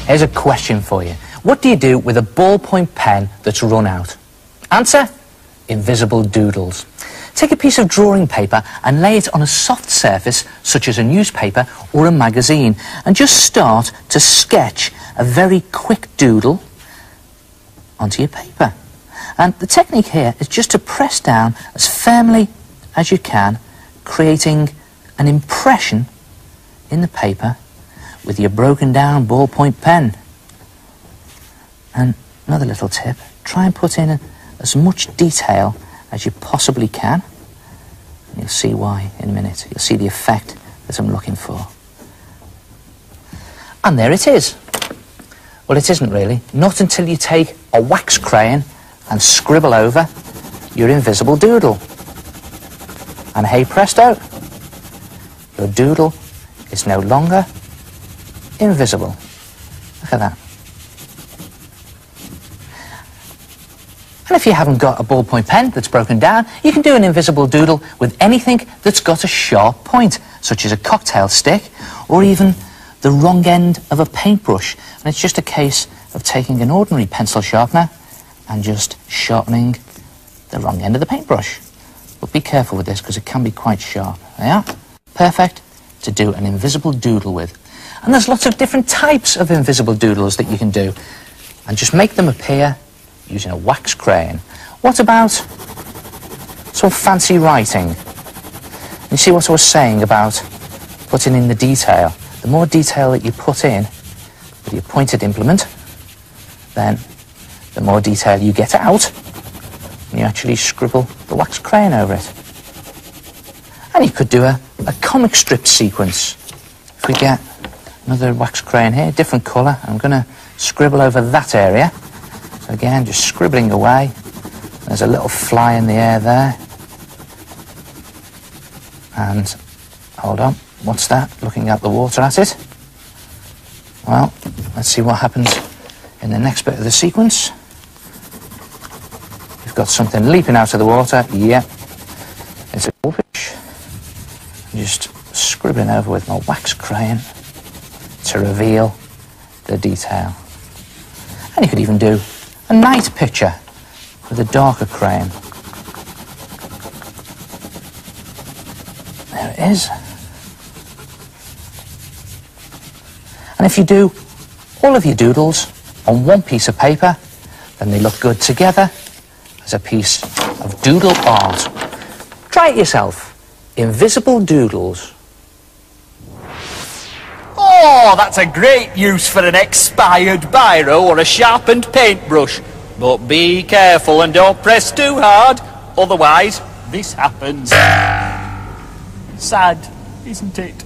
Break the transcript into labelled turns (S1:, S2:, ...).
S1: Here's a question for you. What do you do with a ballpoint pen that's run out? Answer: invisible doodles. Take a piece of drawing paper and lay it on a soft surface, such as a newspaper or a magazine, and just start to sketch a very quick doodle onto your paper. And the technique here is just to press down as firmly as you can, creating an impression in the paper with your broken down ballpoint pen. And another little tip, try and put in as much detail as you possibly can. And you'll see why in a minute. You'll see the effect that I'm looking for. And there it is. Well, it isn't really. Not until you take a wax crayon and scribble over your invisible doodle. And hey presto, your doodle is no longer invisible. Look at that. And if you haven't got a ballpoint pen that's broken down, you can do an invisible doodle with anything that's got a sharp point, such as a cocktail stick, or even the wrong end of a paintbrush. And it's just a case of taking an ordinary pencil sharpener and just sharpening the wrong end of the paintbrush. But be careful with this, because it can be quite sharp. There you are. Perfect to do an invisible doodle with. And there's lots of different types of invisible doodles that you can do. And just make them appear using a wax crayon. What about some fancy writing? You see what I was saying about putting in the detail? The more detail that you put in with your pointed implement, then the more detail you get out, and you actually scribble the wax crayon over it. And you could do a comic strip sequence. If we get another wax crayon here, different colour, I'm going to scribble over that area. So again, just scribbling away. There's a little fly in the air there. And, hold on, what's that? Looking at the water at it. Well, let's see what happens in the next bit of the sequence. We've got something leaping out of the water. Yep, it's a goldfish. I'm just scribbling over with my wax crayon to reveal the detail. And you could even do a night picture with a darker crayon. There it is. And if you do all of your doodles on one piece of paper, then they look good together as a piece of doodle art. Try it yourself. Invisible doodles.
S2: Oh, that's a great use for an expired biro or a sharpened paintbrush. But be careful and don't press too hard, otherwise this happens. Sad, isn't it?